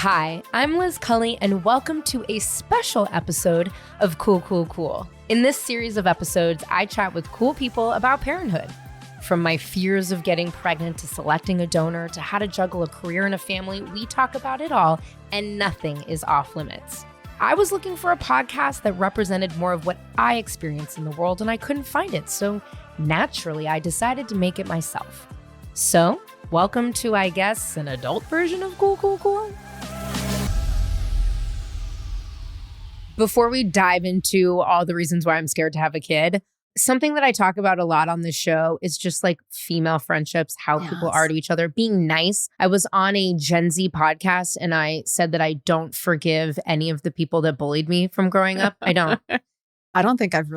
Hi, I'm Liz Cully, and welcome to a special episode of Cool, Cool, Cool. In this series of episodes, I chat with cool people about parenthood. From my fears of getting pregnant to selecting a donor to how to juggle a career and a family, we talk about it all, and nothing is off limits. I was looking for a podcast that represented more of what I experience in the world, and I couldn't find it, so naturally, I decided to make it myself. So, welcome to, I guess, an adult version of Cool, Cool, Cool. Before we dive into all the reasons why I'm scared to have a kid, something that I talk about a lot on the show is just like female friendships, how people are to each other, being nice. I was on a Gen Z podcast and I said that I don't forgive any of the people that bullied me from growing up. I don't. I don't think I've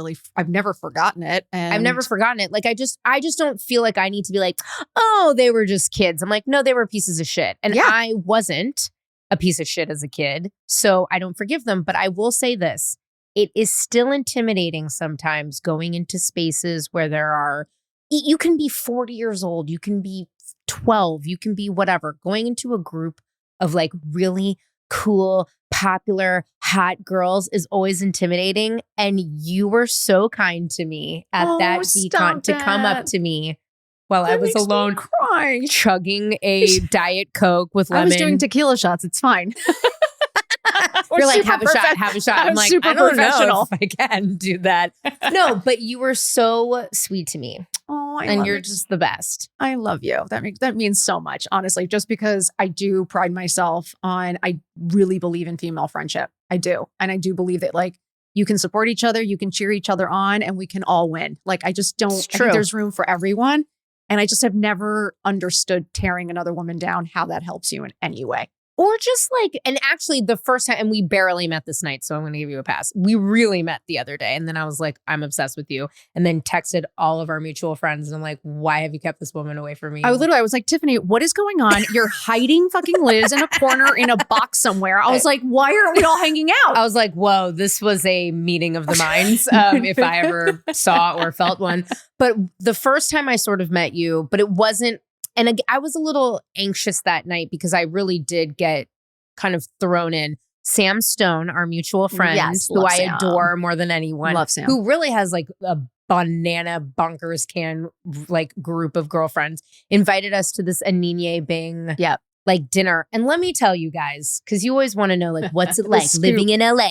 never forgotten it. And I've never forgotten it. Like I just don't feel like I need to be like, oh, they were just kids. I'm like, no, they were pieces of shit. And I wasn't a piece of shit as a kid. So I don't forgive them. But I will say this. It is still intimidating sometimes going into spaces where you can be 40 years old, you can be 12, you can be whatever. Going into a group of like really cool, popular, hot girls is always intimidating. And you were so kind to me at that VCon to come up to me while I was alone chugging a Diet Coke with lemon. I was doing tequila shots. It's fine. You're like, have a shot. I'm like, I don't know if I can do that. No, but you were so sweet to me. Oh, and you're just the best. I love you. That means so much, honestly, just because I do pride myself on, I really believe in female friendship. I do. And I do believe that like you can support each other, you can cheer each other on, and we can all win. Like, I just don't, I think there's room for everyone. And I just have never understood tearing another woman down, how that helps you in any way. Or just like, and actually the first time, and we barely met this night, so I'm going to give you a pass. We really met the other day. And then I was like, I'm obsessed with you. And then texted all of our mutual friends. And I'm like, why have you kept this woman away from me? I was like, Tiffany, what is going on? You're hiding fucking Liz in a corner in a box somewhere. I was like, why aren't we all hanging out? I was like, whoa, this was a meeting of the minds, if I ever saw or felt one. But the first time I sort of met you, but it wasn't. And I was a little anxious that night because I really did get kind of thrown in. Sam Stone, our mutual friend, who I adore more than anyone, love Sam, who really has like a banana bunkers can like group of girlfriends, invited us to this Anine Bing like dinner. And let me tell you guys, because you always want to know like what's it like living in LA?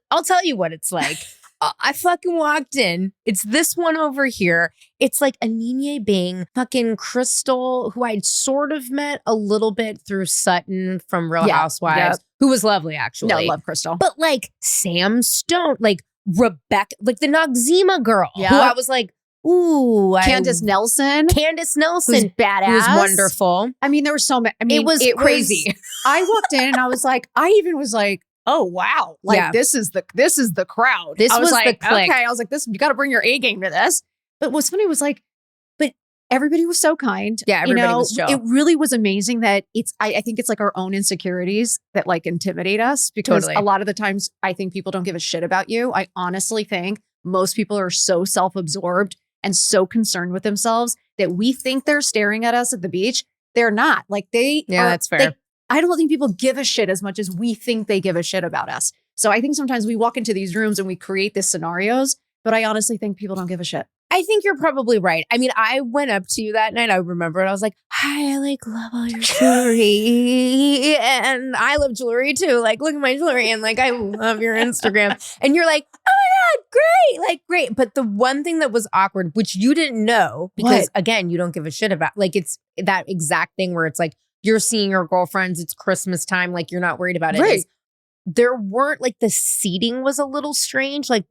I'll tell you what it's like. I fucking walked in. It's this one over here. It's like Anine Bing, fucking Crystal, who I'd sort of met a little bit through Sutton from Real Housewives, who was lovely, actually. No, love Crystal. But like Sam Stone, like Rebecca, like the Noxzema girl, who I was like, ooh. Candace Nelson. Who's badass. Who's wonderful. I mean, there were so many. I mean, it was crazy. I walked in and I was like, oh wow! Like this is the crowd. This was like, the clique. Okay, I was like, you got to bring your A game to this. But what's funny was like, but everybody was so kind. Yeah, everybody was chill. It really was amazing that I think it's like our own insecurities that like intimidate us because a lot of the times I think people don't give a shit about you. I honestly think most people are so self-absorbed and so concerned with themselves that we think they're staring at us at the beach. They're not. Like that's fair. I don't think people give a shit as much as we think they give a shit about us. So I think sometimes we walk into these rooms and we create these scenarios, but I honestly think people don't give a shit. I think you're probably right. I mean, I went up to you that night. I remember it. I was like, hi, I like love all your jewelry. And I love jewelry too. Like, look at my jewelry. And like, I love your Instagram. And you're like, oh my God, great. Like, great. But the one thing that was awkward, which you didn't know, because again, you don't give a shit about, like, it's that exact thing where it's like, you're seeing your girlfriends, it's Christmas time, like you're not worried about it. Right. There weren't, like, the seating was a little strange. Like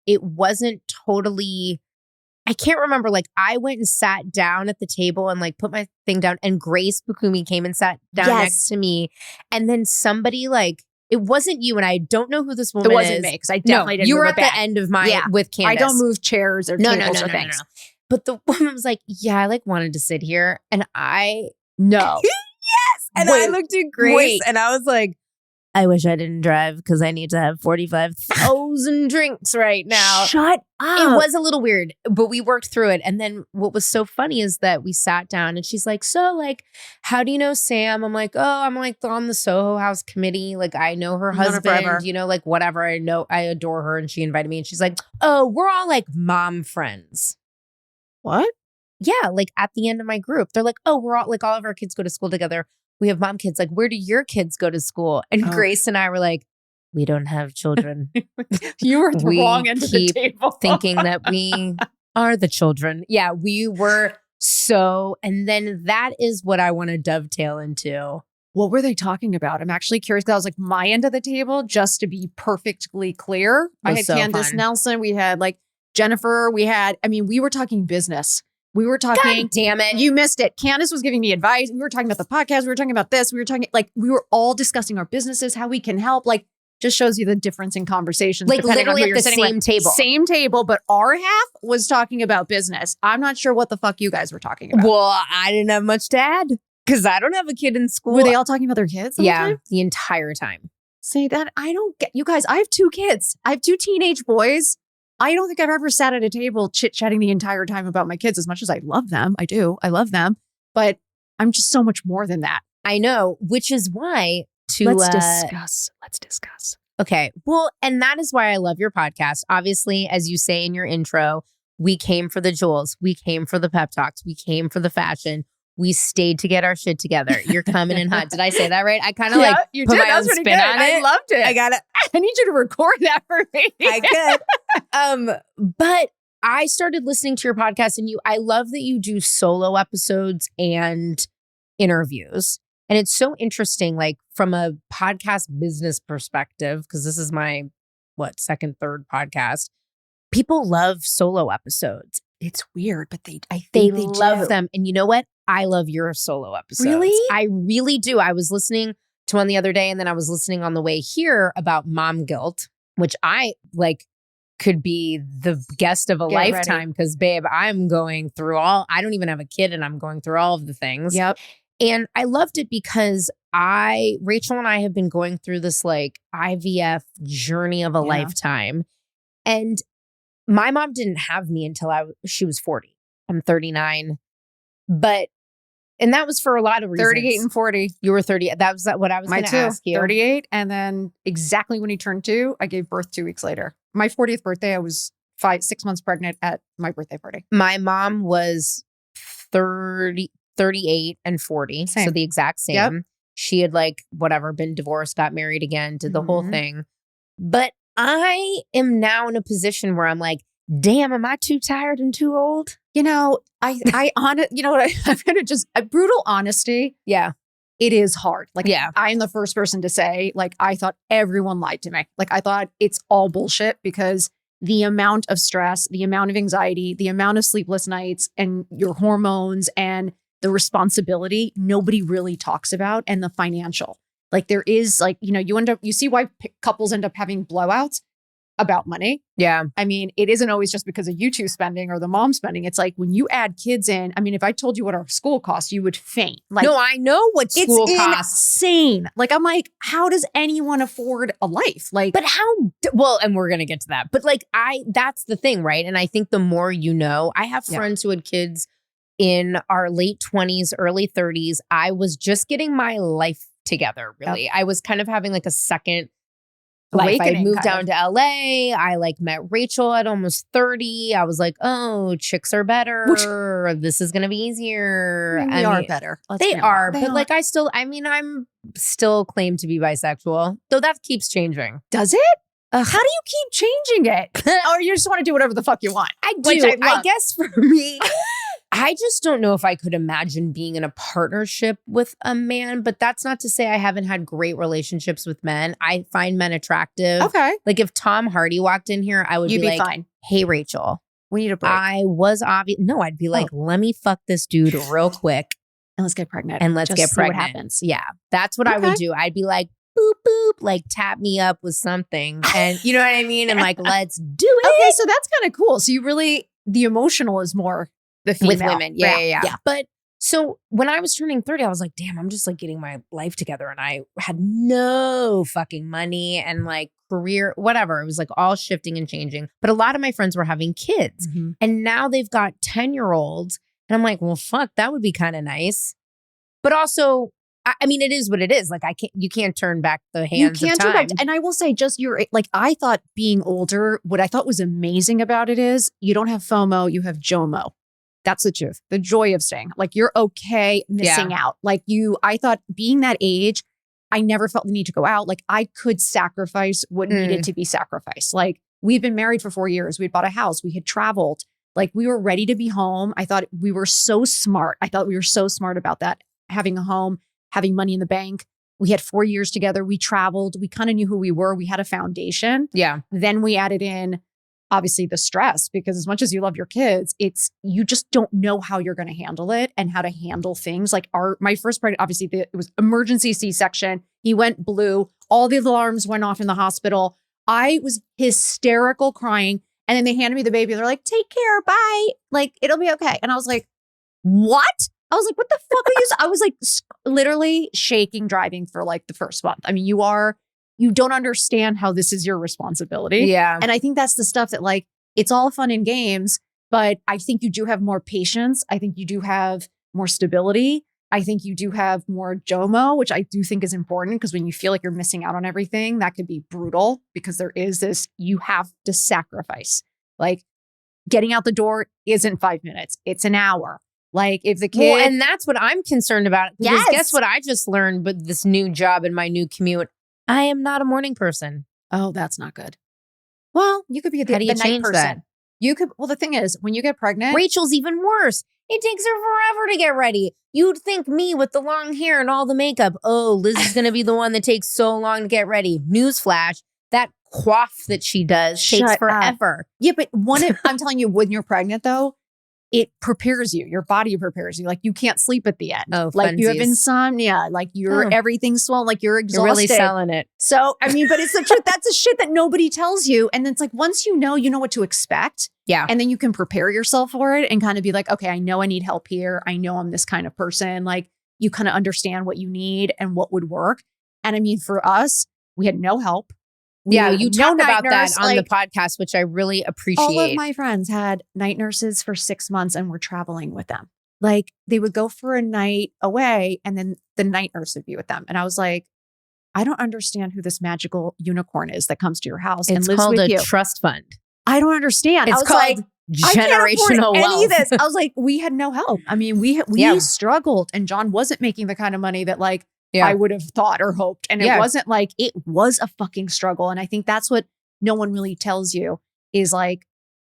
it wasn't totally, I can't remember. Like I went and sat down at the table and like put my thing down and Grace Bukumi came and sat down next to me. And then somebody like, it wasn't you, and I don't know who this woman is. It wasn't me, because I definitely didn't you move were it at back. the end of mine with Candace. I don't move chairs or tables or things. No. But the woman was like, yeah, I like wanted to sit here. And I no. Yes. And I looked at Grace and I was like, I wish I didn't drive because I need to have 45,000 drinks right now. Shut up. It was a little weird, but we worked through it. And then what was so funny is that we sat down and she's like, so like, how do you know Sam? I'm like, oh, I'm like on the Soho House committee. Like I know her husband, you know, like whatever. I know, I adore her. And she invited me and she's like, oh, we're all like mom friends. What? Yeah. Like at the end of my group, they're like, oh, we're all like, all of our kids go to school together. We have mom kids. Like, where do your kids go to school? And Grace and I were like, we don't have children. You were the wrong end of the table. Thinking that we are the children. Yeah, we were so. And then that is what I want to dovetail into. What were they talking about? I'm actually curious because I was like my end of the table, just to be perfectly clear. I had so Candace fun. Nelson. We had like Jennifer. We were talking business. We were talking. God damn it. You missed it. Candace was giving me advice. We were talking about the podcast. We were talking about this. We were all discussing our businesses, how we can help. Like, just shows you the difference in conversations. Like literally at the same table. Same table, but our half was talking about business. I'm not sure what the fuck you guys were talking about. Well, I didn't have much to add because I don't have a kid in school. Were they all talking about their kids? The entire time. Say that. I don't get you guys. I have 2 kids. I have 2 teenage boys. I don't think I've ever sat at a table chit-chatting the entire time about my kids as much as I love them. I do. I love them. But I'm just so much more than that. I know, which is why Let's discuss. Okay. Well, and that is why I love your podcast. Obviously, as you say in your intro, we came for the jewels. We came for the pep talks. We came for the fashion. We stayed to get our shit together. You're coming in hot. Did I say that right? I kind of put my own spin on it. I loved it. I got it. I need you to record that for me. I could. But I started listening to your podcast and I love that you do solo episodes and interviews. And it's so interesting, like from a podcast business perspective, because this is my, second, third podcast. People love solo episodes. It's weird, but they love them. And you know what? I love your solo episodes. Really? I really do. I was listening to one the other day and then I was listening on the way here about mom guilt, which I could be the guest of a lifetime because babe, I'm going through I don't even have a kid and I'm going through all of the things. Yep. And I loved it because Rachel and I have been going through this like IVF journey of a lifetime. And my mom didn't have me until she was 40. I'm 39. And that was for a lot of reasons. 38 and 40. You were 30. That was what I was going to ask you. 38. And then exactly when he turned 2, I gave birth 2 weeks later. My 40th birthday, I was 6 months pregnant at my birthday party. My mom was 38 and 40. Same. So the exact same. Yep. She had been divorced, got married again, did the whole thing. But I am now in a position where I'm like, damn, am I too tired and too old? You know, I'm going to just brutal honesty. Yeah. It is hard. I'm the first person to say, I thought everyone lied to me. I thought it's all bullshit because the amount of stress, the amount of anxiety, the amount of sleepless nights and your hormones and the responsibility, nobody really talks about, and the financial. There is you see why couples end up having blowouts about money. Yeah. I mean, it isn't always just because of you two spending or the mom spending. It's like when you add kids in, I mean, if I told you what our school costs, you would faint. No, I know what school costs. It's insane. I'm like, how does anyone afford a life? But how, and we're going to get to that. But that's the thing, right? And I think the more you know, I have friends who had kids in our late 20s, early 30s. I was just getting my life together, really. Yep. I was kind of having a second life. I moved down to LA. I met Rachel at almost 30. I was like, oh, chicks are better. This is going to be easier. They are better. They are. But I'm still claimed to be bisexual, though that keeps changing. Does it? How do you keep changing it? Or you just want to do whatever the fuck you want? I do. I guess for me, I just don't know if I could imagine being in a partnership with a man, but that's not to say I haven't had great relationships with men. I find men attractive. Okay. If Tom Hardy walked in here, I would be fine. Hey, Rachel. We need a break. I was obvious. No, I'd be let me fuck this dude real quick. And let's get pregnant. And let's get pregnant. What happens. Yeah. That's what I would do. I'd be like, boop, boop, tap me up with something. And you know what I mean? And let's do it. Okay. So that's kind of cool. So you really, the emotional is more the female. With women. Yeah. But So when I was turning 30, I was like, damn, I'm just like getting my life together. And I had no fucking money and like career, whatever. It was like all shifting and changing. But a lot of my friends were having kids and now they've got 10-year-olds. And I'm like, well, fuck, that would be kind of nice. But also, I mean, it is what it is. Like you can't turn back the hands of time. Turn back. And I will say I thought being older, what I thought was amazing about it is you don't have FOMO, you have JOMO. That's the truth. The joy of staying. Like you're okay missing out. Like I thought being that age, I never felt the need to go out. Like I could sacrifice what needed to be sacrificed. Like we've been married for 4 years. We'd bought a house. We had traveled. Like we were ready to be home. I thought we were so smart. I thought we were so smart about that. Having a home, having money in the bank. We had 4 years together. We traveled. We kind of knew who we were. We had a foundation. Yeah. Then we added in obviously the stress, because as much as you love your kids, you just don't know how you're going to handle it and how to handle things. Like my first pregnant, obviously it was emergency C-section. He went blue. All the alarms went off in the hospital. I was hysterical crying. And then they handed me the baby. They're like, take care. Bye. Like, it'll be okay. And I was like, what? I was like, what the fuck are you? I was like literally shaking driving for like the first month. I mean, you don't understand how this is your responsibility. Yeah. And I think that's the stuff that like, it's all fun and games, but I think you do have more patience. I think you do have more stability. I think you do have more JOMO, which I do think is important, because when you feel like you're missing out on everything, that could be brutal, because there is this, you have to sacrifice. Like getting out the door isn't 5 minutes, it's an hour. Like if the kid. Well, and that's what I'm concerned about. Because guess what I just learned with this new job and my new commute? I am not a morning person. Oh, that's not good. Well, you could be the night person. That? You could. Well, the thing is, when you get pregnant, Rachel's even worse. It takes her forever to get ready. You'd think me with the long hair and all the makeup. Oh, Liz is going to be the one that takes so long to get ready. Newsflash, that coif that she does takes forever. Yeah, but I'm telling you, when you're pregnant though, it prepares you. Your body prepares you. Like you can't sleep at the end. Oh, like you have insomnia. Like everything's swollen. Like you're exhausted. You're really selling it. So, I mean, but it's the truth. That's the shit that nobody tells you. And it's like, once you know what to expect. Yeah. And then you can prepare yourself for it and kind of be like, okay, I know I need help here. I know I'm this kind of person. Like you kind of understand what you need and what would work. And I mean, for us, we had no help. Yeah, you talked about that on the podcast, which I really appreciate. All of my friends had night nurses for 6 months and were traveling with them. Like they would go for a night away and then the night nurse would be with them. And I was like, I don't understand who this magical unicorn is that comes to your house and lives with you. It's called a trust fund. I don't understand. It's called generational wealth. Any of this. I was like, we had no help. I mean, we struggled, and John wasn't making the kind of money that like I would have thought or hoped. And it wasn't like, it was a fucking struggle. And I think that's what no one really tells you is like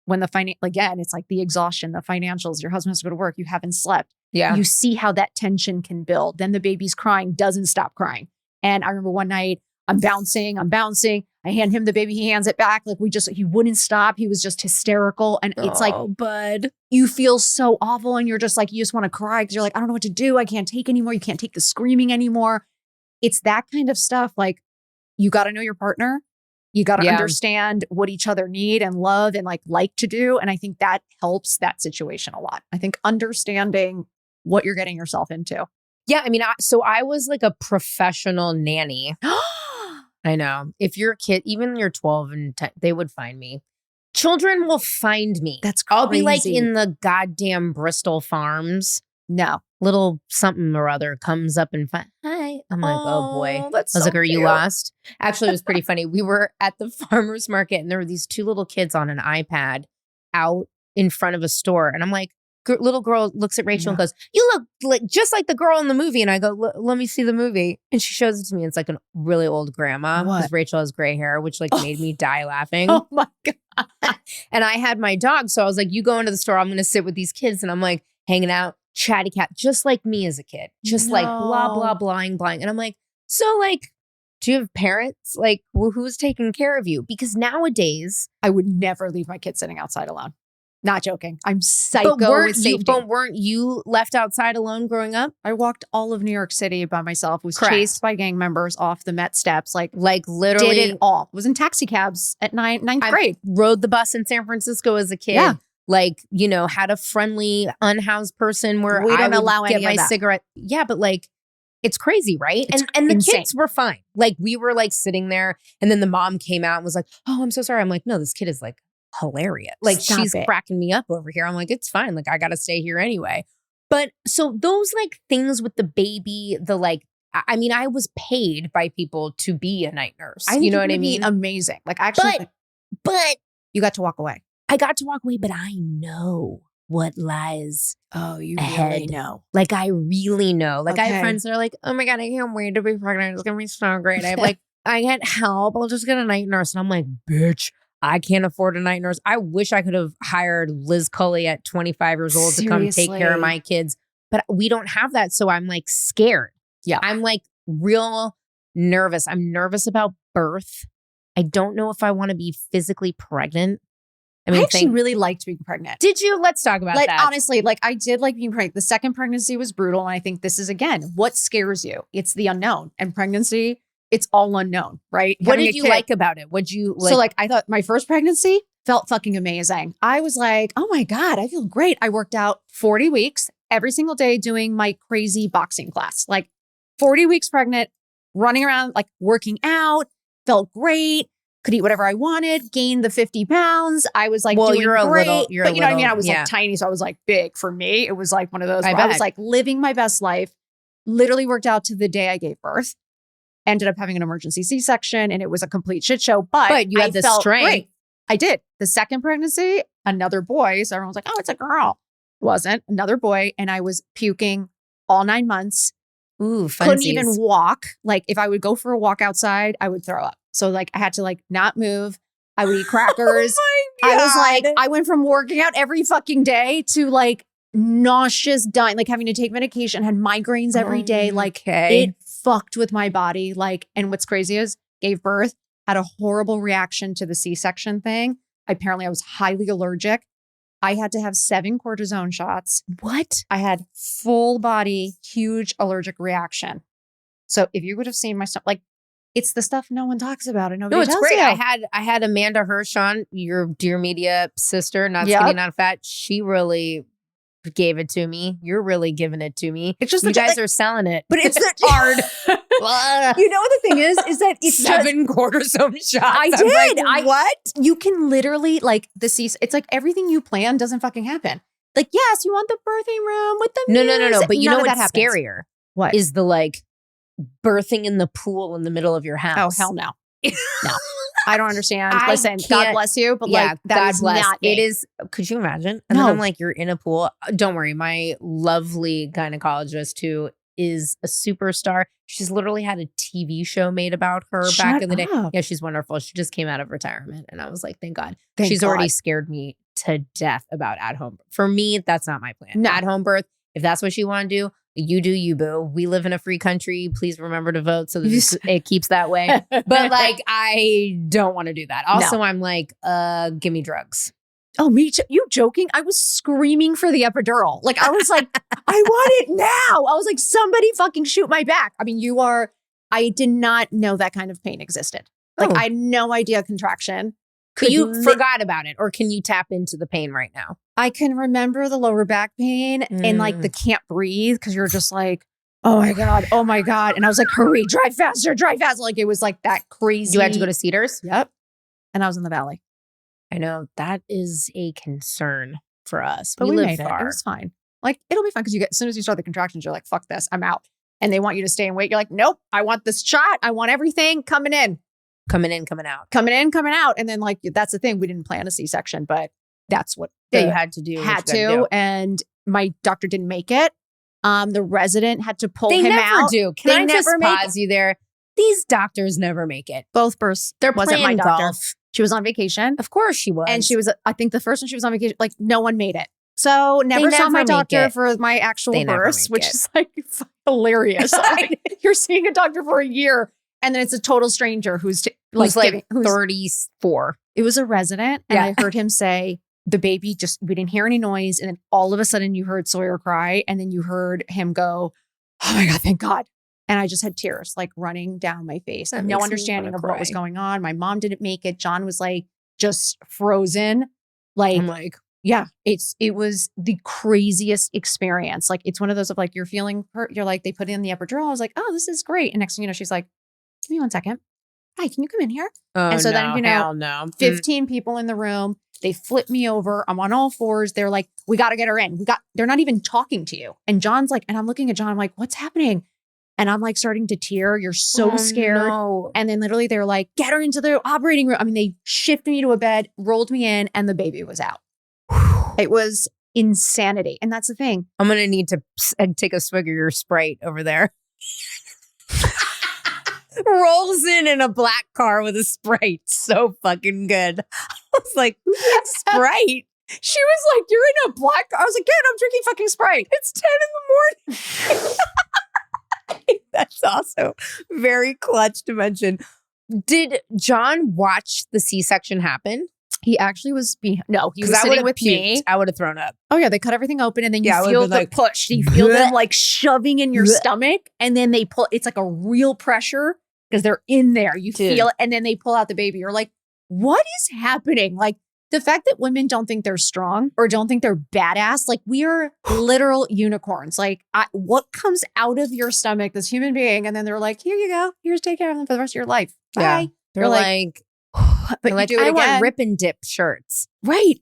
when again, it's like the exhaustion, the financials, your husband has to go to work, you haven't slept. Yeah. You see how that tension can build. Then the baby's crying, doesn't stop crying. And I remember one night I'm bouncing. I hand him the baby. He hands it back. Like he wouldn't stop. He was just hysterical. And it's like, bud, you feel so awful. And you're just like, you just want to cry because you're like, I don't know what to do. I can't take anymore. You can't take the screaming anymore. It's that kind of stuff. Like you got to know your partner. You got to understand what each other need and love and like to do. And I think that helps that situation a lot. I think understanding what you're getting yourself into. Yeah. I mean, I was like a professional nanny. I know. If you're a kid, even you're 12 and 10, they would find me. Children will find me. That's crazy. I'll be like in the goddamn Bristol Farms. No. Little something or other comes up and hi. I'm like, oh boy. I was like, are you lost? Actually, it was pretty funny. We were at the farmer's market and there were these two little kids on an iPad out in front of a store. And I'm like, little girl looks at Rachel and goes, you look like just like the girl in the movie. And I go, let me see the movie. And she shows it to me. It's like a really old grandma because Rachel has gray hair, which like made me die laughing. Oh my God. And I had my dog. So I was like, you go into the store. I'm going to sit with these kids. And I'm like hanging out, chatty cat, just like me as a kid, just like blah, blah, blah, blah. And I'm like, so like, do you have parents? Like who's taking care of you? Because nowadays I would never leave my kids sitting outside alone. Not joking. I'm psycho with safety. But weren't you left outside alone growing up? I walked all of New York City by myself. Was chased by gang members off the Met steps. Like literally did it all. Was in taxi cabs at ninth grade. Rode the bus in San Francisco as a kid. Yeah. like, you know, had a friendly unhoused person where We I don't would allow get any my of that. cigarette. Yeah, but like, it's crazy, right? It's And the insane. kids were fine. Like we were like sitting there and then the mom came out and was like, oh, I'm so sorry. I'm like, no, this kid is like hilarious. Like Stop she's it. cracking me up over here. I'm like, it's fine. Like I got to stay here anyway. But so those like things with the baby, the like, I mean, I was paid by people to be a night nurse. I think You know you're what I gonna be mean? amazing. Like actually, But you got to walk away. I got to walk away, but I know what lies Oh, you ahead. really know. Like I really know. Like I Okay. have friends that are like, oh my God, I can't wait to be pregnant. It's gonna be so great. I'm like, I get help. I'll just get a night nurse. And I'm like, bitch, I can't afford a night nurse. I wish I could have hired Liz Cully at 25 years old to come take care of my kids. But we don't have that. So I'm like scared. Yeah. I'm like real nervous. I'm nervous about birth. I don't know if I want to be physically pregnant. I mean, actually really liked being pregnant. did you? Let's talk about Like, that. honestly, like I did like being pregnant. The second pregnancy was brutal. And I think this is, again, what scares you? It's the unknown. And pregnancy, it's all unknown, right? What Having did a you kid- like about it? What'd you like? So like, I thought my first pregnancy felt fucking amazing. I was like, oh my God, I feel great. I worked out 40 weeks every single day doing my crazy boxing class, like 40 weeks pregnant, running around, like working out, felt great. Could eat whatever I wanted, gained the 50 pounds. I was like, Well, doing you're a great. little- you're but a you know what I mean? little- I was yeah. like tiny. So I was like big for me. It was like one of those I where I was bet. like living my best life, literally worked out to the day I gave birth, ended up having an emergency C-section and it was a complete shit show. But you had I the felt strength. great. I did. The second pregnancy, another boy. So everyone was like, oh, it's a girl. It wasn't. Another boy. And I was puking all 9 months. Ooh, Couldn't funsies. even walk. Like if I would go for a walk outside, I would throw up. So like I had to like not move. I would eat crackers. Oh my I was like, God. I went from working out every fucking day to like nauseous, dying, like having to take medication, had migraines every day. Like Okay. it fucked with my body. Like, and what's crazy is gave birth, had a horrible reaction to the C-section thing. Apparently I was highly allergic. I had to have 7 cortisone shots. What? I had full body, huge allergic reaction. So if you would have seen my stuff, like it's the stuff no one talks about and nobody No, it's tells great. you. I had Amanda Hirsch on, your Dear Media sister, not Yep. skinny, not fat. She really gave it to me. You're really giving it to me. It's just you the- guys like- are selling it. But it's hard. You know what the thing is that it's just, 7 cortisone shots. I I'm did. like, what? you can literally like it's like everything you plan doesn't fucking happen. Like, yes, you want the birthing room with the No. music. But you None know of that what's happens. scarier? What? Is the like birthing in the pool in the middle of your Oh, house. hell no. No. I don't understand. I Listen, God can't- bless you, but Yeah, like that God is bless. not me. It is. Could you imagine? And then No. I'm like, you're in a pool. Don't worry. My lovely gynecologist, who is a superstar, she's literally had a TV show made about her back Shut in the day. up. Yeah, she's wonderful. She just came out of retirement, and I was like, thank God. Thank She's already God. scared me to death about at home. For me, that's not my plan. No. At home birth. If that's what you want to do. You do you, boo. We live in a free country. Please remember to vote so that it keeps that way. But like, I don't want to do that. Also, I'm like, give me drugs. Oh, me too. You joking? I was screaming for the epidural. Like I was like, I want it now. I was like, somebody fucking shoot my back. I mean, I did not know that kind of pain existed. Like Oh. I had no idea contraction. But you li- forgot about it, or can you tap into the pain right now? I can remember the lower back pain and like the can't breathe because you're just like, oh my God, oh my God. And I was like, hurry, drive faster, drive faster. Like it was like that crazy. You had to go to Cedars? Yep. And I was in the valley. I know that is a concern for us. But we live made it. far. It was fine. Like it'll be fine because you get as soon as you start the contractions, you're like, fuck this, I'm out. And they want you to stay and wait. You're like, nope, I want this shot. I want everything coming in. Coming in, coming out. Coming in, coming out. And then like that's the thing. We didn't plan a C-section, but that's what Yeah, the- you had to do. what had you gotta to. do. And my doctor didn't make it. The resident had to pull They him never out. do. Can They I just never make pause you there? These doctors never make it. Both births. They're wasn't playing my doctor. golf. She was on vacation. Of course she was. And she was, I think the first one she was on vacation, like no one made it. So never saw never my make doctor it. for my actual They never births, make which it. is like hilarious. Like, you're seeing a doctor for a year and then it's a total stranger who's who's like giving- 34. it was a resident. And Yeah. I heard him say, the baby just, we didn't hear any noise. And then all of a sudden you heard Sawyer cry. And then you heard him go, oh my God, thank God. And I just had tears like running down my face. That And makes no me understanding wanna of what was cry. going on. My mom didn't make it. John was like just frozen. Like, I'm like, Yeah, it was the craziest experience. Like, it's one of those of like, you're feeling hurt. You're like, they put it in the epidural. I was like, oh, this is great. And next thing you know, she's like, give me 1 second. Hi, can you come in here? Oh, and so no, then, hell no. 15 people in the room. They flip me over. I'm on all fours. They're like, we got to get her in. They're not even talking to you. And John's like, and I'm looking at John. I'm like, what's happening? And I'm like starting to tear. You're so scared. No. And then literally they're like, get her into the operating room. I mean, they shifted me to a bed, rolled me in, and the baby was out. It was insanity. And that's the thing. I'm going to need to take a swig of your Sprite over there. Rolls in a black car with a Sprite. So fucking good. I was like, who drinks Sprite? She was like, you're in a black car. I was like, good, I'm drinking fucking Sprite. It's 10 in the morning. That's also very clutch to mention. Did John watch the C-section happen? He actually was he was sitting with me. I would have thrown up. Oh yeah, they cut everything open and then you I feel would've the been like, push. You feel them like shoving in your stomach and then they pull. It's like a real pressure because they're in there. You feel it and then they pull out the baby. You're like, what is happening? Like the fact that women don't think they're strong or don't think they're badass. Like we are literal unicorns. Like what comes out of your stomach, this human being, and then they're like, here you go. Here's take care of them for the rest of your life. Bye. Yeah. They're like but like, you do it I again. want rip and dip shirts. Right.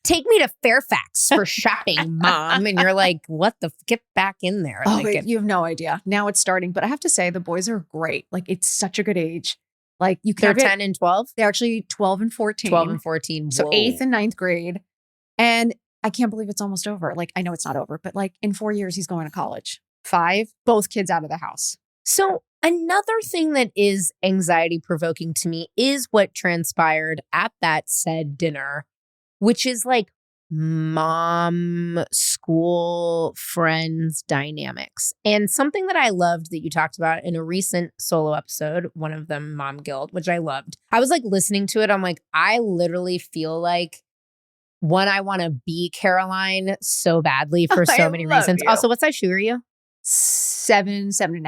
Take me to Fairfax for shopping, Mom. And you're like, what the? Get back in there. Oh, like, you have no idea. Now it's starting. But I have to say, the boys are great. Like, it's such a good age. Like, you can. They're 10 and 12? They're actually 12 and 14. 12 and 14. So Whoa. 8th and 9th grade. And I can't believe it's almost over. Like, I know it's not over, but like in 4 years, he's going to college. 5, both kids out of the house. So another thing that is anxiety provoking to me is what transpired at that said dinner, which is like mom, school, friends dynamics. And something that I loved that you talked about in a recent solo episode, one of them, Mom Guild, which I loved. I was like listening to it. I'm like, I literally feel like I want to be Caroline so badly for so many reasons. You. Also, what size shoe are you? 7.5.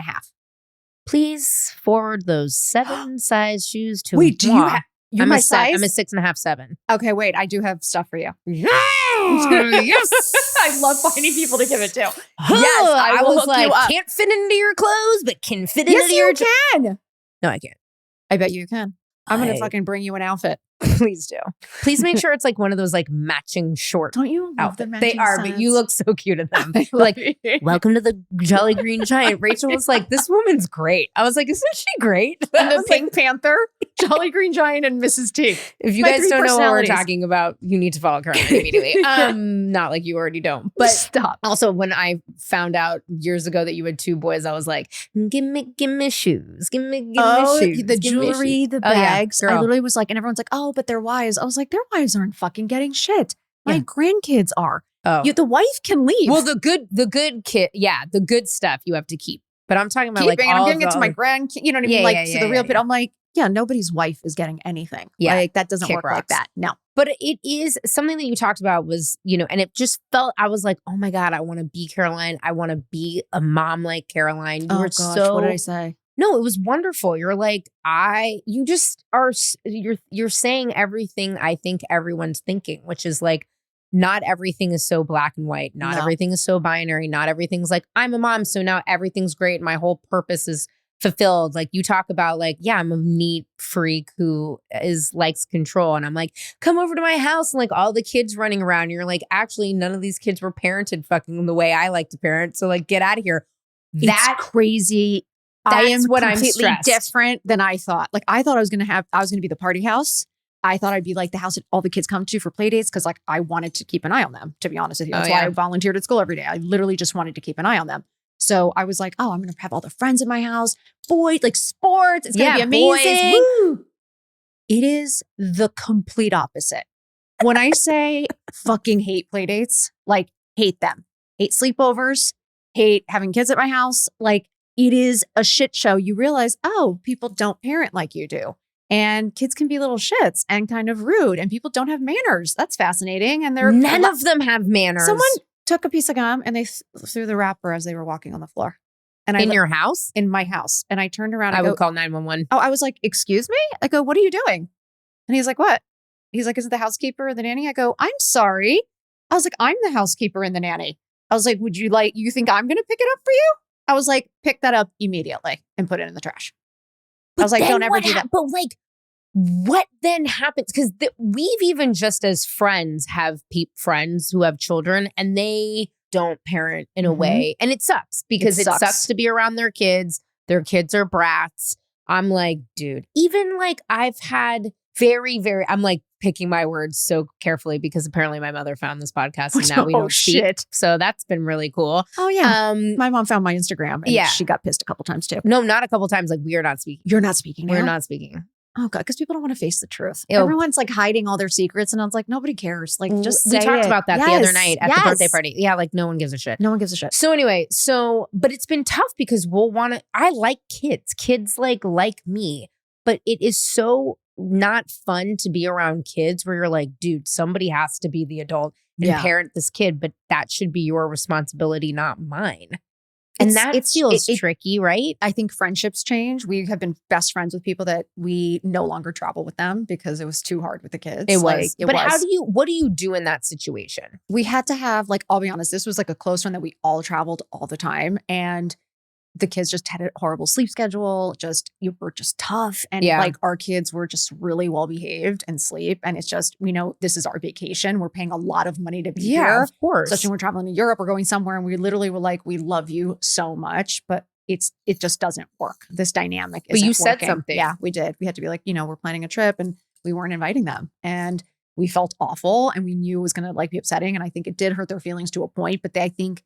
Please forward those 7 size shoes to Wait, do moi. you're my size? I'm a 6.5, 7. Okay, wait, I do have stuff for you. Yes. I love finding people to give it to. Yes, I will was hook like, you up. can't fit into your clothes, but can fit Yes, into your you can. No, I can't. I bet you can. I'm going I- to fucking bring you an outfit. Please do. Please make sure it's like one of those like matching short Don't you love the outfits. matching They are, but you look so cute in them. Like, welcome to the Jolly Green Giant. Rachel was like, this woman's great. I was like, isn't she great? And I the was like, Pink Panther, Jolly Green Giant, and Mrs. T. if you My guys 3 don't know what we're personalities. talking about, you need to follow Caroline immediately. Not like you already don't. But Stop. also, when I found out years ago that you had 2 boys, I was like, give me shoes. Give me shoes. The Give me jewelry, shoes. the Oh, yeah, bags. I girl. literally was like, and everyone's like, oh, but their wives. I was like, their wives aren't fucking getting shit. My Yeah. grandkids are. Oh. The wife can leave. Well, the good kid, yeah, the good stuff you have to keep. But I'm talking about keeping, like all I'm giving the it to my other- grandkid. You know what I mean? Yeah, Like yeah, to yeah, the real yeah, kid. I'm like, yeah, nobody's wife is getting anything. Yeah. Like that doesn't Kick work like rocks. that. No. But it is something that you talked about was, and it just felt, I was like, oh my God, I want to be Caroline. I want to be a mom like Caroline. You were so, what did I say? no, it was wonderful. You're like, you just are, you're saying everything I think everyone's thinking, which is like, not everything is so black and white. Not No. everything is so binary. Not everything's like, I'm a mom, so now everything's great. My whole purpose is fulfilled. Like you talk about like, yeah, I'm a neat freak who likes control. And I'm like, come over to my house and like all the kids running around. And you're like, actually, none of these kids were parented fucking the way I like to parent. So like, get out of here. That's crazy. I am That's what I'm completely stressed. different than I thought. Like I thought I was going to be the party house. I thought I'd be like the house that all the kids come to for play dates because like I wanted to keep an eye on them, to be honest with you. That's why I volunteered at school every day. I literally just wanted to keep an eye on them. So I was like, oh, I'm going to have all the friends in my house. Boys, like sports. It's going to be amazing. Boys, woo. It is the complete opposite. When I say fucking hate play dates, like hate them, hate sleepovers, hate having kids at my house. Like it is a shit show. You realize, oh, people don't parent like you do. And kids can be little shits and kind of rude and people don't have manners. That's fascinating. And None of them have manners. Someone took a piece of gum and they threw the wrapper as they were walking on the floor. And your house? In my house. And I turned around. I would call 911. Oh, I was like, excuse me? I go, what are you doing? And he's like, what? He's like, is it the housekeeper or the nanny? I go, I'm sorry. I was like, I'm the housekeeper and the nanny. I was like, you think I'm going to pick it up for you? I was like, pick that up immediately and put it in the trash. I was like, don't ever do that. But like, what then happens? Because we've even just as friends have friends who have children and they don't parent in a way. And it sucks because it sucks to be around their kids. Their kids are brats. I'm like, dude, even like I've had I'm like picking my words so carefully because apparently my mother found this podcast and now we don't speak. So that's been really cool. Oh yeah. My mom found my Instagram and she got pissed a couple times too. No, not a couple times. Like we are not speaking. You're not speaking now? We're not speaking. Oh God, because people don't want to face the truth. Everyone's like hiding all their secrets and I was like, nobody cares. Like just say we talked it. about that the other night at the birthday party. Yeah, like no one gives a shit. No one gives a shit. So anyway, but it's been tough because I like kids. Kids like me. But it is so not fun to be around kids where you're like, dude, somebody has to be the adult and parent this kid, but that should be your responsibility, not mine. And that feels tricky, right? I think friendships change. We have been best friends with people that we no longer travel with them because it was too hard with the kids. It was. What do you do in that situation? We had to have, like, I'll be honest, this was like a close one that we all traveled all the time. And the kids just had a horrible sleep schedule. You were just tough. And like our kids were just really well behaved and sleep. And it's just, this is our vacation. We're paying a lot of money to be here. Of course. Especially when we're traveling to Europe or going somewhere. And we literally were like, we love you so much, but it just doesn't work. This dynamic isn't But you working. said something. Yeah, we did. We had to be like, we're planning a trip and we weren't inviting them. And we felt awful and we knew it was going to like be upsetting. And I think it did hurt their feelings to a point. But I think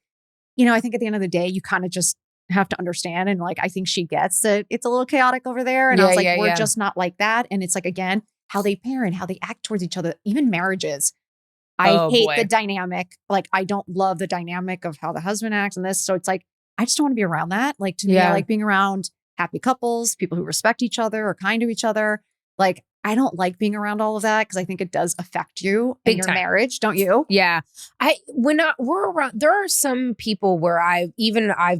at the end of the day, you kind of just have to understand. And like, I think she gets that it's a little chaotic over there. And I was like, we're just not like that. And it's like, again, how they parent, how they act towards each other, even marriages. I hate the dynamic. Like, I don't love the dynamic of how the husband acts and this. So it's like, I just don't want to be around that. Like to me, I like being around happy couples, people who respect each other, are kind to each other. Like, I don't like being around all of that because I think it does affect you in your marriage, don't you? Yeah. We're around, there are some people where I've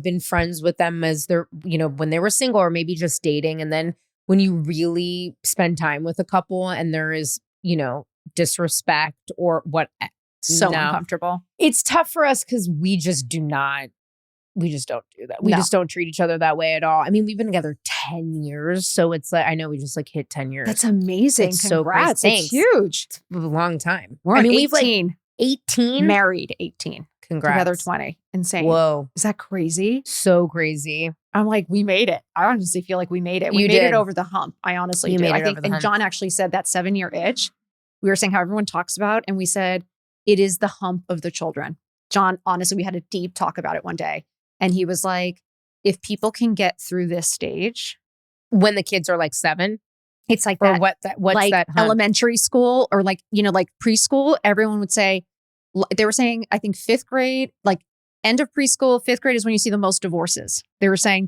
been friends with them as they're, when they were single or maybe just dating. And then when you really spend time with a couple and there is, disrespect or what. So uncomfortable. It's tough for us because we just don't do that. We just don't treat each other that way at all. I mean, we've been together 10 years. So it's like, I know we just like hit 10 years. That's amazing. It's Congrats. So crazy. It's huge. It's a long time. We've like 18. Married 18. Congrats. Together 20. Insane. Whoa. Is that crazy? So crazy. I'm like, we made it. I honestly feel like we made it. We made it over the hump. I honestly do. I think, and John actually said that 7-year itch. We were saying how everyone talks about, and we said, it is the hump of the children. John, honestly, we had a deep talk about it one day. And he was like, if people can get through this stage. When the kids are like 7? It's like or that. What's like that? Elementary school or like, like preschool, everyone would say, they were saying, I think 5th grade, like end of preschool, 5th grade is when you see the most divorces. They were saying,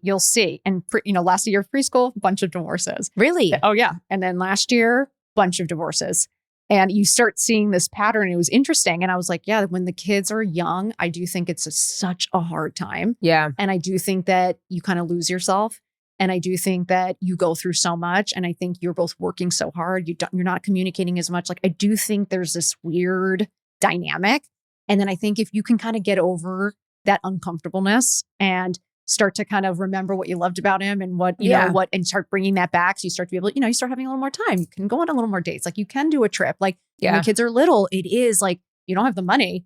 you'll see. And, last year of preschool, bunch of divorces. Really? Oh yeah. And then last year, bunch of divorces. And you start seeing this pattern. It was interesting. And I was like, yeah, when the kids are young, I do think it's such a hard time. Yeah. And I do think that you kind of lose yourself. And I do think that you go through so much. And I think you're both working so hard. You're not communicating as much. Like, I do think there's this weird dynamic. And then I think if you can kind of get over that uncomfortableness and start to kind of remember what you loved about him and what, and start bringing that back. So you start to be able to, you start having a little more time. You can go on a little more dates. Like you can do a trip. Like when the kids are little, it is like, you don't have the money.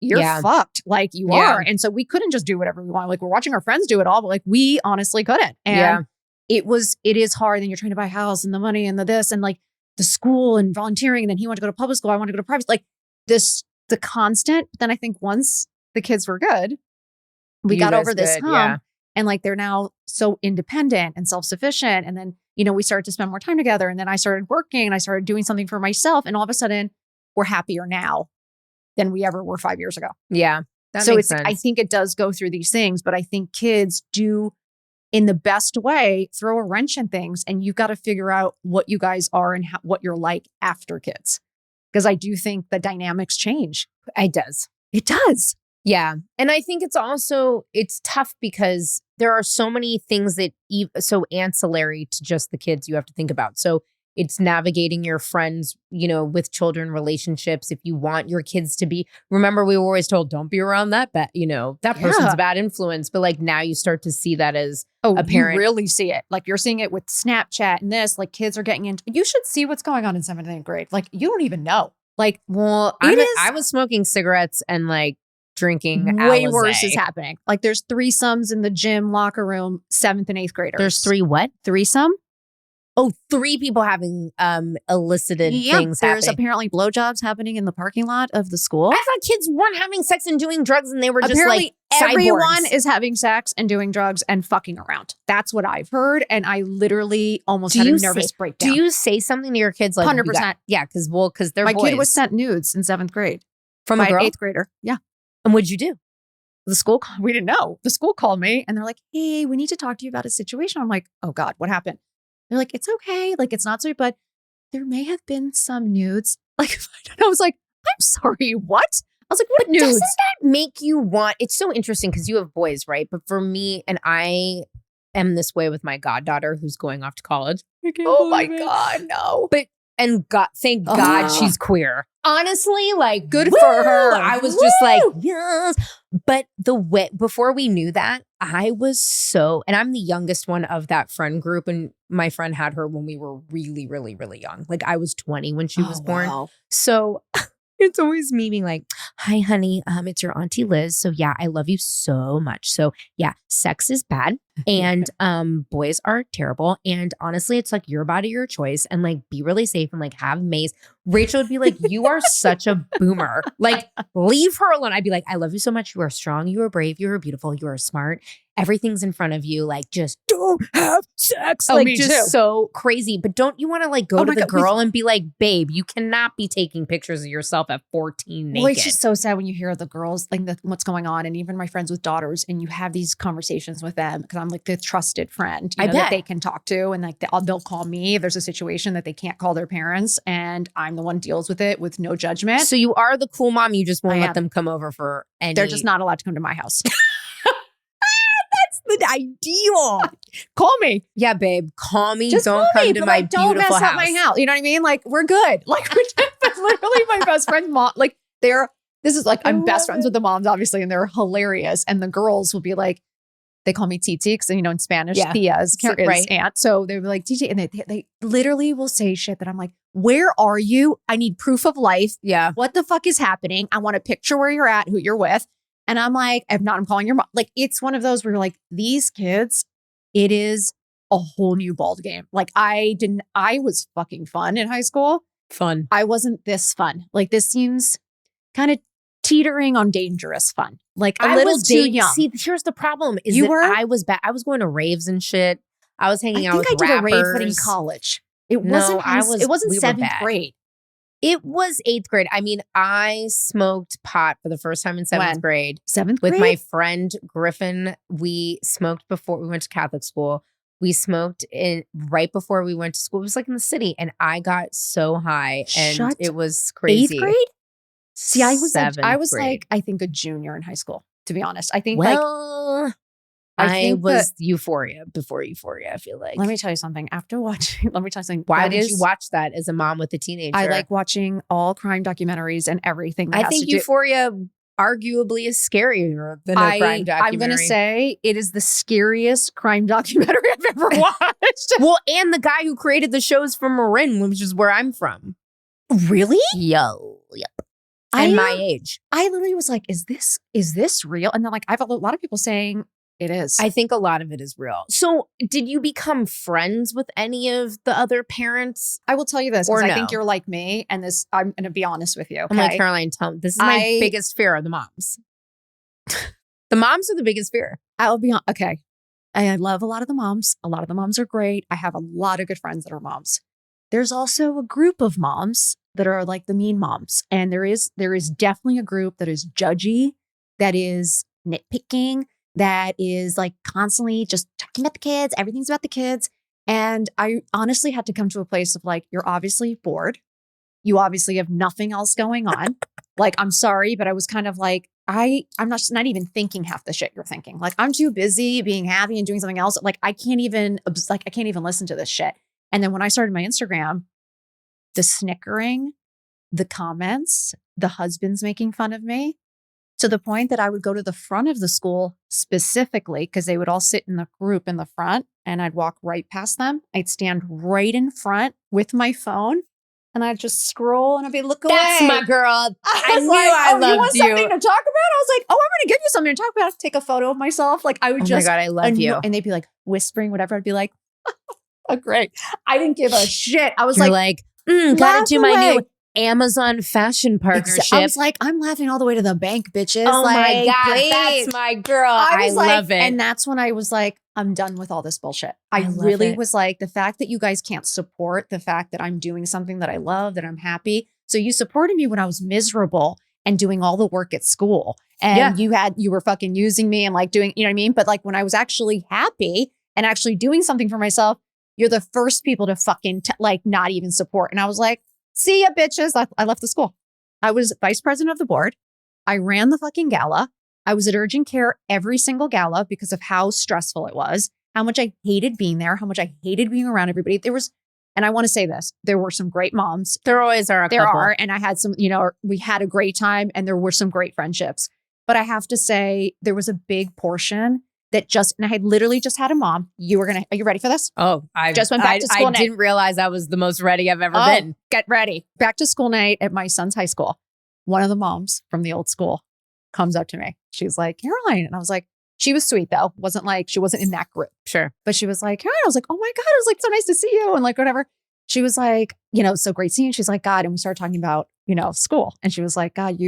You're fucked. Like you are. And so we couldn't just do whatever we want. Like we're watching our friends do it all, but like we honestly couldn't. And it is hard. And you're trying to buy a house and the money and the this and like the school and volunteering. And then he wanted to go to public school. I want to go to private. Like the constant. But then I think once the kids were good, we got over this hump and like, they're now so independent and self-sufficient. And then, we started to spend more time together. And then I started working and I started doing something for myself. And all of a sudden we're happier now than we ever were 5 years ago. Yeah. So I think it does go through these things, but I think kids do in the best way, throw a wrench in things. And you've got to figure out what you guys are and what you're like after kids. Because I do think the dynamics change. It does. It does. Yeah. And I think it's tough because there are so many things that so ancillary to just the kids you have to think about. So It's navigating your friends, with children relationships. If you want your kids to be, remember we were always told, don't be around that that person's a bad influence. But like now you start to see that as a parent. You really see it. Like you're seeing it with Snapchat and this, like kids are getting into, you should see what's going on in 7th and 8th grade. Like you don't even know. Like, well, I was smoking cigarettes and like drinking way Alizé. worse is happening. Like there's threesomes in the gym locker room, 7th and 8th graders. There's 3 what? Threesome? Oh, 3 people having elicited things there's happening. apparently blowjobs happening in the parking lot of the school. I thought kids weren't having sex and doing drugs and they were apparently just like everyone cyborgs. is having sex and doing drugs and fucking around. That's what I've heard. And I literally almost had a nervous breakdown. Do you say something to your kids like 100%? Yeah, because they're my boys. kid was sent nudes in 7th grade from by a girl? an 8th grader. Yeah. And what'd you do? The school, we didn't know. The school called me and they're like, hey, we need to talk to you about a situation. I'm like, oh God, what happened? They're like, it's okay. Like, it's not so, but there may have been some nudes. Like, I was like, I'm sorry, what? I was like, what nudes? Doesn't that make you want, it's so interesting because you have boys, right? But for me, and I am this way with my goddaughter who's going off to college. Oh my God, no. But, thank God she's queer. Honestly, like, good for her. I was just like, yes. But the way, before we knew that, I was so, and I'm the youngest one of that friend group. And my friend had her when we were really, really, really young. Like I was 20 when she was born. Wow. So it's always me being like, hi, honey, it's your Auntie Liz. So yeah, I love you so much. So yeah, sex is bad and boys are terrible. And honestly, it's like your body, your choice, and like be really safe and like have maze. Rachel would be like, you are such a boomer. Like leave her alone. I'd be like, I love you so much. You are strong. You are brave. You are beautiful. You are smart. Everything's in front of you. Like just don't have sex. Oh, like me just too. So crazy. But don't you want to like go to the God, girl and be like, babe, you cannot be taking pictures of yourself at 14 naked. Well, it's just so sad when you hear the girls, like what's going on. And even my friends with daughters, and you have these conversations with them because I'm like the trusted friend that they can talk to. And like they'll call me if there's a situation that they can't call their parents. And I'm the one who deals with it with no judgment. So you are the cool mom. You just won't let them come over for any. They're just not allowed to come to my house. The ideal. Call me. Yeah, babe. Call me. Just don't call come me, to but my like, don't beautiful mess house. up my house. You know what I mean? Like we're good. Like we're just, literally my best friend's mom. Like this is like I'm best friends with the moms, obviously, and they're hilarious. And the girls will be like, they call me Titi because in Spanish, Tia is aunt. So they were like Titi, and they literally will say shit that I'm like, where are you? I need proof of life. Yeah. What the fuck is happening? I want a picture where you're at, who you're with. And I'm like, if not, I'm calling your mom. Like, it's one of those where you're like, these kids, it is a whole new ball game. Like, I was fucking fun in high school. Fun. I wasn't this fun. Like, this seems kind of teetering on dangerous fun. Like, a little too young. See, here's the problem is You that were? I was I was going to raves and shit. I was hanging out with rappers. I did a rave, but in college. It wasn't 7th grade. It was 8th grade. I mean, I smoked pot for the first time in 7th grade. 7th grade? With my friend Griffin. We smoked before we went to Catholic school. We smoked right before we went to school. It was like in the city. And I got so high and it was crazy. 8th grade? See, I was grade. like, I think a junior in high school, to be honest. I think I was Euphoria before Euphoria, I feel like. Let me tell you something. After watching, let me tell you something. Why did you watch that as a mom with a teenager? I like watching all crime documentaries and everything. I think Euphoria arguably is scarier than a crime documentary. I'm going to say it is the scariest crime documentary I've ever watched. Well, and the guy who created the show's from Marin, which is where I'm from. Really? Yep. And my age. I literally was like, is this real? And then like, I've a lot of people saying it is. I think a lot of it is real. So did you become friends with any of the other parents? I will tell you this, because I think you're like me. And this, I'm going to be honest with you. Okay? I'm like, Caroline, this is my biggest fear of the moms. The moms are the biggest fear. I will be on. Okay. I love a lot of the moms. A lot of the moms are great. I have a lot of good friends that are moms. There's also a group of moms that are like the mean moms. And there is definitely a group that is judgy, that is nitpicking, that is like constantly just talking about the kids. Everything's about the kids. And I honestly had to come to a place of like, you're obviously bored. You obviously have nothing else going on. Like, I'm sorry, but I was kind of like, I'm not even thinking half the shit you're thinking. Like, I'm too busy being happy and doing something else. Like, I can't even listen to this shit. And then when I started my Instagram, the snickering, the comments, the husbands making fun of me, to the point that I would go to the front of the school specifically because they would all sit in the group in the front and I'd walk right past them. I'd stand right in front with my phone and I'd just scroll and I'd be, look away. That's my girl. I knew like, I loved you want you. something to talk about? I was like, oh, I'm going to give you something to talk about. Take a photo of myself. Like I would just. Oh my God, I love you. And they'd be like whispering, whatever. I'd be like, oh, great. I didn't give a shit. I was You're like, gotta do my away. new Amazon fashion partnership. I was like, I'm laughing all the way to the bank, bitches. Oh my God, please. that's my girl. I like, love it. And that's when I was like, I'm done with all this bullshit. I love really it. was like, the fact that you guys can't support the fact that I'm doing something that I love, that I'm happy. So you supported me when I was miserable and doing all the work at school. And you were fucking using me and like doing, you know what I mean? But like when I was actually happy and actually doing something for myself, you're the first people to fucking like not even support. And I was like, see ya, bitches. I left the school. I was vice president of the board. I ran the fucking gala. I was at urgent care every single gala because of how stressful it was, how much I hated being there, how much I hated being around everybody. And I want to say this, there were some great moms. There always are a There couple. are. And I had some, we had a great time and there were some great friendships. But I have to say there was a big portion that and I had literally just had a mom. Are you ready for this? Oh, I just went back to school I night. didn't realize I was the most ready I've ever been. Get ready. Back to school night at my son's high school. One of the moms from the old school comes up to me. She's like, Caroline. And I was like, she was sweet though. She wasn't in that group. Sure. But she was like, Caroline. I was like, oh my God. It was like so nice to see you. And like, whatever. She was like, it's so great seeing you. She's like, God. And we started talking about, school. And she was like, God,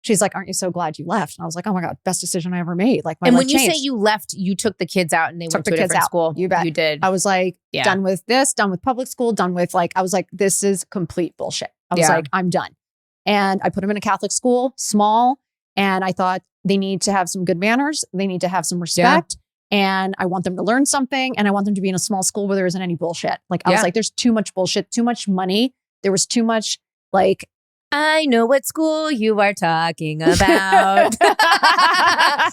she's like, aren't you so glad you left? And I was like, oh my God, best decision I ever made. Like, and when you say you left, you took the kids out and they went to a different school. You bet. You did. I was like, done with this, done with public school, done with I was like, this is complete bullshit. I was like, I'm done. And I put them in a Catholic school, small. And I thought they need to have some good manners. They need to have some respect. And I want them to learn something. And I want them to be in a small school where there isn't any bullshit. Like, I was like, there's too much bullshit, too much money. There was too much I know what school you are talking about.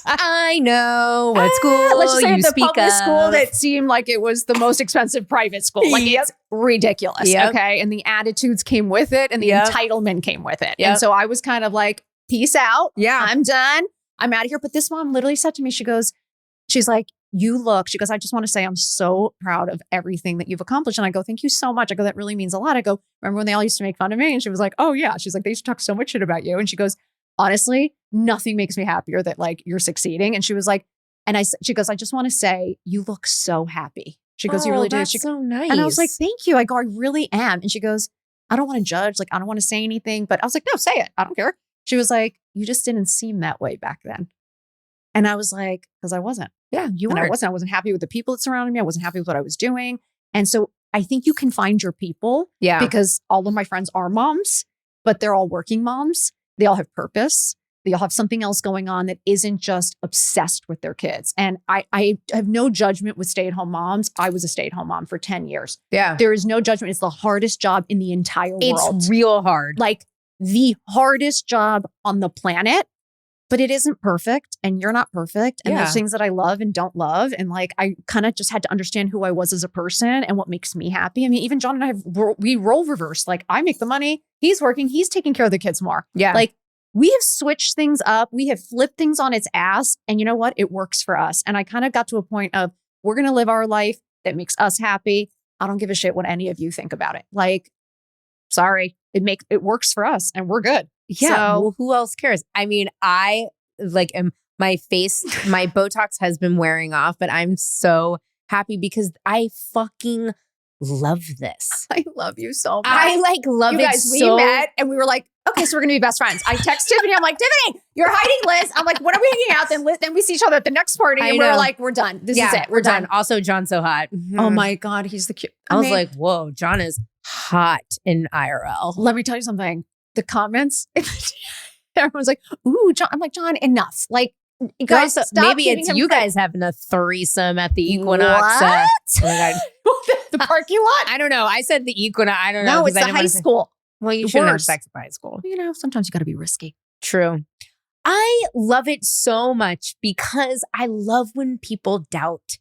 I know what school let's just say you the speak public of. school that seemed like it was the most expensive private school. Like it's ridiculous. Yep. Okay. And the attitudes came with it and the entitlement came with it. Yep. And so I was kind of like, peace out. Yeah. I'm done. I'm out of here. But this mom literally said to me, she's like, she goes, I just want to say I'm so proud of everything that you've accomplished. And I go, thank you so much. I go, that really means a lot. I go, remember when they all used to make fun of me? And she was like, oh yeah. She's like, they used to talk so much shit about you. And she goes, honestly, nothing makes me happier that like you're succeeding. And she was like, she goes, I just want to say you look so happy. She goes, you really do. That's so nice. And I was like, thank you. I go, I really am. And she goes, I don't want to judge. Like, I don't want to say anything, but I was like, no, say it. I don't care. She was like, you just didn't seem that way back then. And I was like, because I wasn't. Yeah, you and were. I wasn't happy with the people that surrounded me. I wasn't happy with what I was doing. And so I think you can find your people. Yeah. Because all of my friends are moms, but they're all working moms. They all have purpose. They all have something else going on that isn't just obsessed with their kids. And I have no judgment with stay-at-home moms. I was a stay-at-home mom for 10 years. Yeah. There is no judgment. It's the hardest job in the entire world. It's real hard. Like the hardest job on the planet. But it isn't perfect and you're not perfect. And there's things that I love and don't love. And like, I kind of just had to understand who I was as a person and what makes me happy. I mean, even John and I we role reverse. Like I make the money, he's working, he's taking care of the kids more. Yeah. Like we have switched things up. We have flipped things on its ass. And you know what? It works for us. And I kind of got to a point of we're going to live our life that makes us happy. I don't give a shit what any of you think about it. Like, sorry, it works for us and we're good. Yeah. So, well, who else cares? I mean, I am my Botox has been wearing off, but I'm so happy because I fucking love this. I love you so much. I love you it guys, so. We met and we were like, okay, so we're gonna be best friends. I text Tiffany. I'm like, Tiffany, you're hiding Liz. I'm like, when are we hanging out? Then we see each other at the next party, and we're like, we're done. This is it. We're done. Also, John's so hot. Oh my God, he's the cute. I was like, whoa, John is hot in IRL. Let me tell you something. The comments, everyone's like, ooh, John. I'm like, John, enough. Like, you guys, Girl, stop maybe giving it's him you credit. guys having a threesome at the Equinox. What? Oh my God. The parking lot? I don't know. I said the Equinox. I don't know. No, it's I the didn't high wanna say- school. Well, you shouldn't have Worse. sex at high school. You know, sometimes you got to be risky. True. I love it so much because I love when people doubt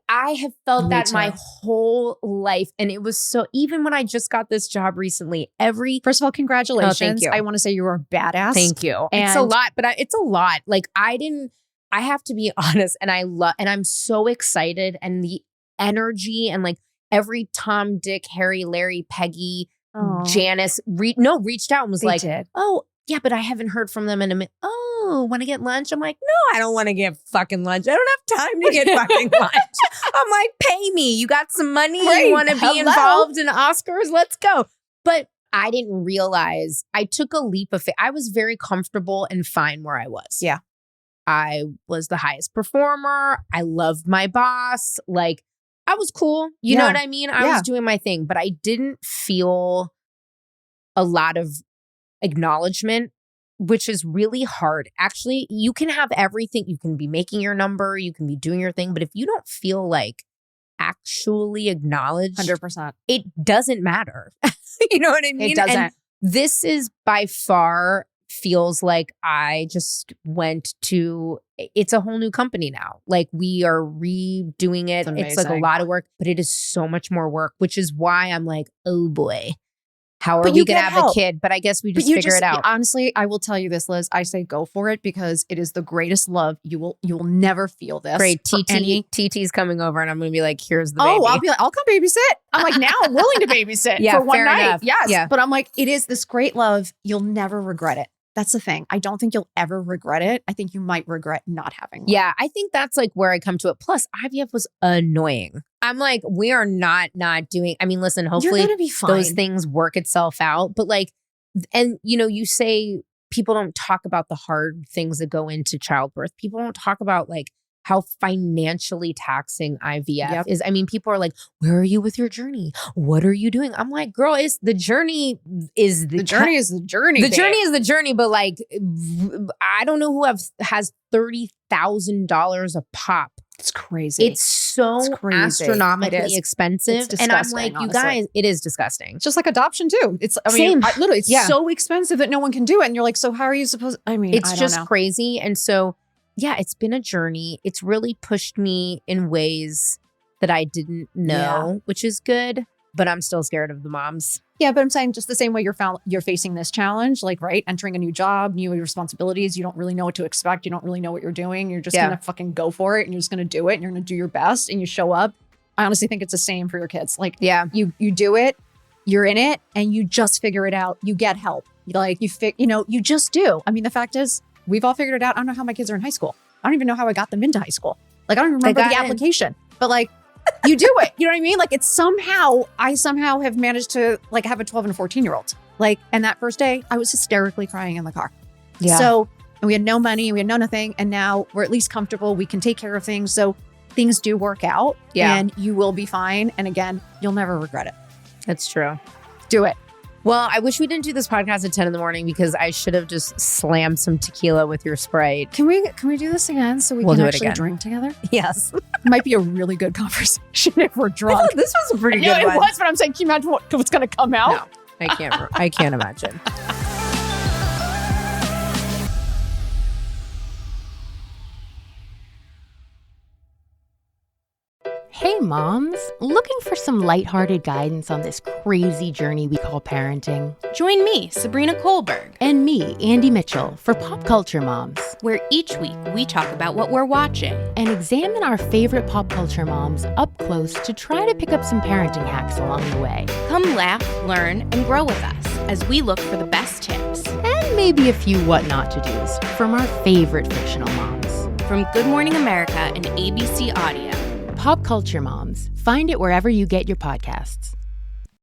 I have felt Me that too. my whole life. And it was so, even when I just got this job recently, First of all, congratulations. thank you. I want to say you are a badass. Thank you. It's a lot, but it's a lot. Like I have to be honest, and I'm so excited, and the energy and like every Tom, Dick, Harry, Larry, Peggy, Janice reached out and was like, oh, yeah, but I haven't heard from them in a minute. Oh, want to get lunch? I'm like, no, I don't want to get fucking lunch. I don't have time to get fucking lunch. I'm like, pay me. You got some money? Right. You want to be involved in Oscars? Let's go. But I didn't realize, I took a leap of faith. I was very comfortable and fine where I was. Yeah. I was the highest performer. I loved my boss. Like, I was cool. You know what I mean? I was doing my thing, but I didn't feel a lot of acknowledgement, which is really hard. Actually, you can have everything. You can be making your number. You can be doing your thing. But if you don't feel like actually acknowledged, 100%, it doesn't matter. You know what I mean? It doesn't. And this is by far feels like I just went to, it's a whole new company now. Like we are redoing it. It's like a lot of work, but it is so much more work, which is why I'm like, oh boy, how are we going to have a kid? But I guess we just figure it out. Honestly, I will tell you this, Liz. I say go for it because it is the greatest love. You will never feel this. Great. TT's coming over and I'm going to be like, here's the baby. I'll be like, I'll come babysit. I'm like, now I'm willing to babysit for one night. Enough. Yes. Yeah. But I'm like, it is this great love. You'll never regret it. That's the thing. I don't think you'll ever regret it. I think you might regret not having one. Yeah, I think that's like where I come to it. Plus, IVF was annoying. I'm like, we are not doing, I mean, listen, hopefully you're gonna be fine. Those things work itself out. But like, and you know, you say people don't talk about the hard things that go into childbirth. People don't talk about like how financially taxing IVF is. I mean, people are like, where are you with your journey? What are you doing? I'm like, girl, the journey is the journey. The journey is the journey. But like, I don't know who has $30,000 a pop. It's crazy. It's so astronomically expensive. And I'm like, you guys, it is disgusting. It's just like adoption too. It's literally, it's so expensive that no one can do it. And you're like, so how are you supposed, I mean, it's just crazy. And so, yeah, it's been a journey. It's really pushed me in ways that I didn't know, which is good, but I'm still scared of the moms. Yeah, but I'm saying just the same way you're facing this challenge, like, right, entering a new job, new responsibilities. You don't really know what to expect. You don't really know what you're doing. You're just going to fucking go for it and you're just going to do it and you're going to do your best and you show up. I honestly think it's the same for your kids. Like, you do it, you're in it, and you just figure it out. You get help. Like, you just do. I mean, the fact is, we've all figured it out. I don't know how my kids are in high school. I don't even know how I got them into high school. Like, I don't even remember the application. But like, you do it. You know what I mean? Like, it's I somehow have managed to like have a 12 and a 14-year-old. Like, and that first day, I was hysterically crying in the car. Yeah. So, and we had no money, we had no nothing. And now we're at least comfortable. We can take care of things. So things do work out. Yeah. And you will be fine. And again, you'll never regret it. That's true. Do it. Well, I wish we didn't do this podcast at 10 in the morning because I should have just slammed some tequila with your Sprite. Can we do this again so we can actually drink together? Yes. Might be a really good conversation if we're drunk. This was a pretty good one. It was, but I'm saying, can you imagine what's going to come out? No, I can't imagine. Hey moms, looking for some lighthearted guidance on this crazy journey we call parenting? Join me, Sabrina Kohlberg. And me, Andy Mitchell, for Pop Culture Moms, where each week we talk about what we're watching and examine our favorite pop culture moms up close to try to pick up some parenting hacks along the way. Come laugh, learn, and grow with us as we look for the best tips. And maybe a few what not to do's from our favorite fictional moms. From Good Morning America and ABC Audio. Pop Culture Moms. Find it wherever you get your podcasts.